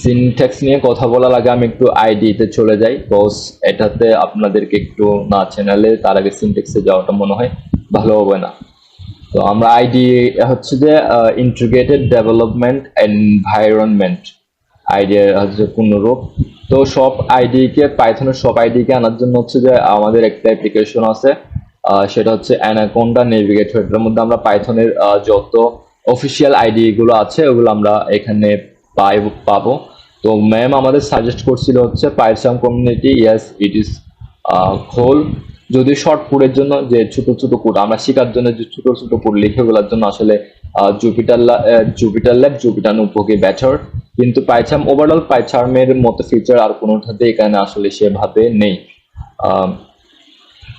Syntax নিয়ে কথা বলার আগে আমি একটু আইডিতে চলে যাই, বিকজ এটাতে আপনাদেরকে একটু না চ্যানেলে তার আগে সিনট্যাক্সে যাওয়াটা মনে হয় ভালো হবে না। তো আমরা আইডি হচ্ছে যে ইন্টিগ্রেটেড ডেভেলপমেন্ট এনভায়রনমেন্ট, আইডিয়া হচ্ছে পূর্ণরূপ। তো সব আইডিকে পাইথনের সব আইডিকে আনার জন্য হচ্ছে যে আমাদের একটা অ্যাপ্লিকেশন আছে, সেটা হচ্ছে অ্যানাকোন্ডা নেভিগেটর। এটার মধ্যে আমরা পাইথনের যত অফিসিয়াল আইডি গুলো আছে ওগুলো আমরা এখানে পাবো। তো ম্যাম আমাদের সাজেস্ট করছিল হচ্ছে Python community, yes it is whole. যদি শর্ট কোডের জন্য যে ছোট ছোট কোড আমরা শেখার জন্য যে ছোট ছোট কোড লিখে ওগুলোর জন্য আসলে জুপিটার ল্যাব, জুপিটার নোটবুকে বেটার। কিন্তু পাইথন ওভারঅল পাইথনের মতো ফিচার আর কোনোটাতে এখানে আসলে সেভাবে নেই।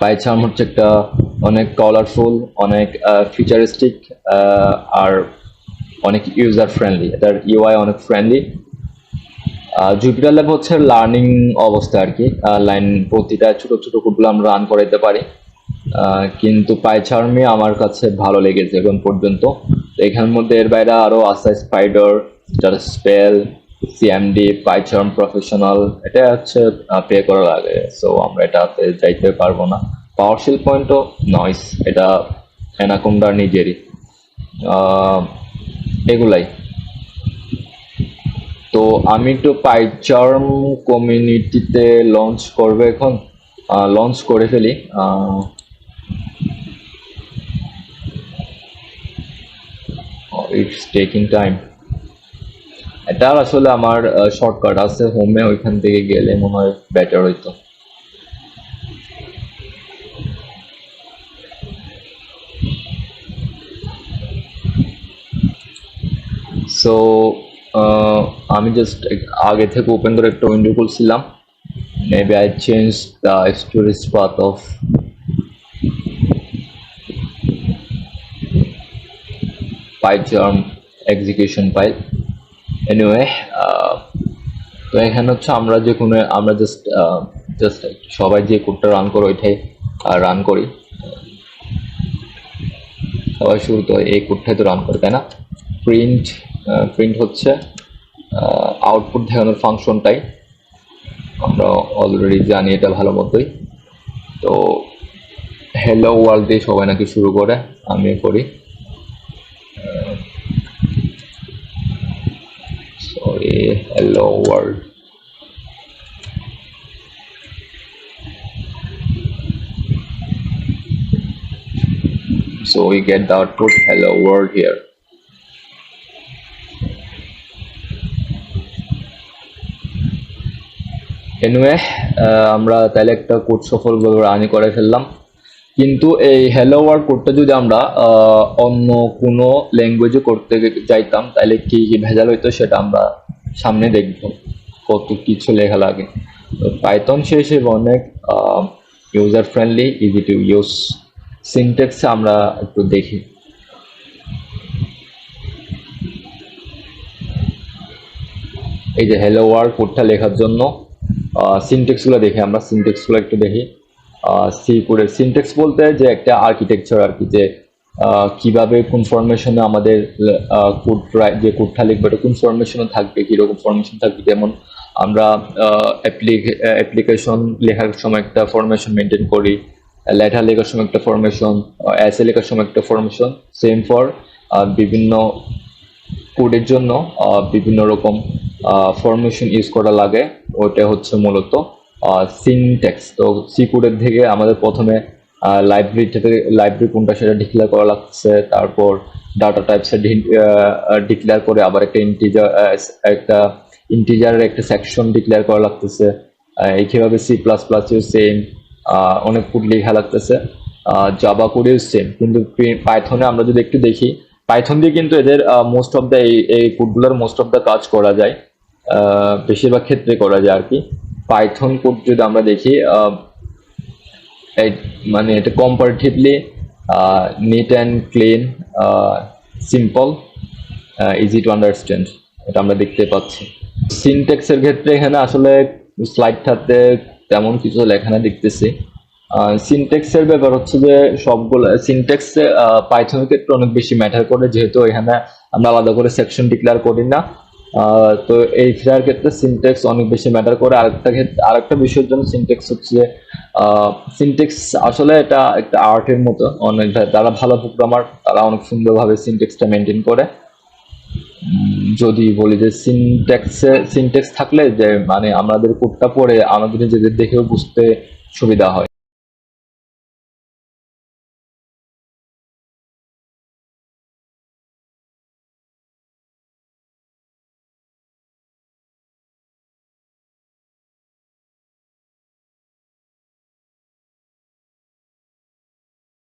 পাইথন হচ্ছে একটা অনেক কালারফুল, অনেক ফিচারিস্টিক, আর অনেক ইউজার ফ্রেন্ডলি, এটার ইউআই অনেক ফ্রেন্ডলি। জুপিটার ল্যাব হচ্ছে লার্নিং অবস্থা আর কি, লাইন প্রতিটা ছোট ছোট কোডগুলো আমরা রান করাইতে পারি। কিন্তু পাইচার্মে আমার কাছে ভালো লেগেছে এখন পর্যন্ত। এখানের মধ্যে এর বাইরে আরো আছে spider, spell, CMD, PyCharm professional, এটা হচ্ছে পে করা লাগে, সো আমরা এটাতে যাইতে পারবো না। পাওয়ারশেল পয়েন্টও নয়েস, এটা অ্যানাকোন্ডার নিজেরই। এগুলাই। তো আমি একটু পাইচার্ম কমিউনিটিতে লঞ্চ করবো এখন, লঞ্চ করে ফেলি। It's taking time. এটা আসলে আমার শর্টকাট আছে হোমে, ওইখান থেকে গেলে মনে হয় বেটার হইতো। সো আমি জাস্ট আগে থেকে ওপেন করে একটা উইন্ডো খুলছিলাম। Maybe I change the storage path of PyCharm execution file. Anyway, তো এখানে হচ্ছে আমরা যে কোনো আমরা জাস্ট সবাই যে কোডটা রান করে ওইটাই রান করি। সবাই শুরু তো এই কোডটাই তো রান করে, তাই না? প্রিন্ট হচ্ছে আউটপুট দেখানোর ফাংশনটাই, আমরা অলরেডি জানি এটা ভালো মতোই। তো হ্যালো ওয়ার্ল্ড দিয়ে সবাই নাকি শুরু করে, আমি করি। Sorry, hello world. So we get the output hello world here. Anyway, আমরা তাহলে একটা কোড সফলভাবে রান করে ফেললাম। কিন্তু এই হ্যালো ওয়ার্ল্ড কোডটা যদি আমরা অন্য কোনো ল্যাঙ্গুয়েজে করতে যাইতাম তাহলে কি কি ভেজাল হইতো সেটা আমরা সামনে দেখব, কত কিছু লেখা লাগে। তো পাইথন সে হিসেবে অনেক user friendly, easy to use. সিনট্যাক্সে আমরা একটু দেখি। এই যে হ্যালো ওয়ার্ল্ড কোডটা লেখার জন্য সিনট্যাক্সগুলো দেখি, আমরা সিনট্যাক্সগুলো একটু দেখি। সি কোডের সিনট্যাক্স বলতে যে একটা আর্কিটেকচার আর কি, যে কিভাবে কোন ফরমেশনে আমাদের কোড, যে কোডটা লিখবো এটা কোন ফরমেশনে থাকবে, কিরকম ফরমেশন থাকবে। যেমন আমরা অ্যাপ্লিকেশন লেখার সময় একটা ফরমেশন মেনটেন করি, লেটার লেখার সময় একটা ফরমেশন, এসে লেখার সময় একটা ফরমেশন। সেম ফর বিভিন্ন কোডের জন্য বিভিন্ন রকম ফরমেশন ইউজ করা লাগে। ওটা হচ্ছে মূলত সিনট্যাক্স। তো সি কোডের থেকে আমাদের প্রথমে লাইব্রেরি কোনটা সেটা ডিক্লেয়ার করা লাগছে, তারপর ডাটা টাইপস ডিক্লেয়ার করে আবার একটা ইন্টিজারের একটা সেকশন ডিক্লেয়ার করা লাগতেছে। এইভাবে সি প্লাস প্লাসেও সেম অনেক কোড লেখা লাগতেছে, জাভা কোডেও সেম। কিন্তু পাইথনে আমরা যদি একটু দেখি, পাইথন দিয়ে কিন্তু এদের মোস্ট অফ দ্য এই কোডগুলোর মোস্ট অফ দ্য কাজ করা যায়, বেশিরভাগ ক্ষেত্রে করা যায় আর কি। পাইথন কোড যদি আমরা দেখি, মানে এটা comparatively neat and clean, simple, easy to understand, এটা আমরা দেখতে পাচ্ছি। সিনট্যাক্সের ক্ষেত্রে এখানে আসলে স্লাইডটাতে তেমন কিছু লেখা না দেখতেছি। সিনট্যাক্সের ব্যাপার হচ্ছে যে সবগুলো সিনট্যাক্সে পাইথনের ক্ষেত্রে অনেক বেশি ম্যাটার করে, যেহেতু এখানে আমরা আলাদা করে সেকশন ডিক্লেয়ার করি না। তো এই ফিরার ক্ষেত্রে সিনট্যাক্স অনেক বেশি ম্যাটার করে। আরেকটা বিষয়ের জন্য সিনট্যাক্স হচ্ছে, সিনট্যাক্স আসলে এটা একটা আর্টের মতো। অনেক যারা ভালো প্রোগ্রামার তারা অনেক সুন্দরভাবে সিনট্যাক্সটা মেনটেন করে। যদি বলি যে সিনট্যাক্স থাকলে যে মানে আমাদের কোডটা পড়ে আমাদের নিজেদের দেখেও বুঝতে সুবিধা হয়।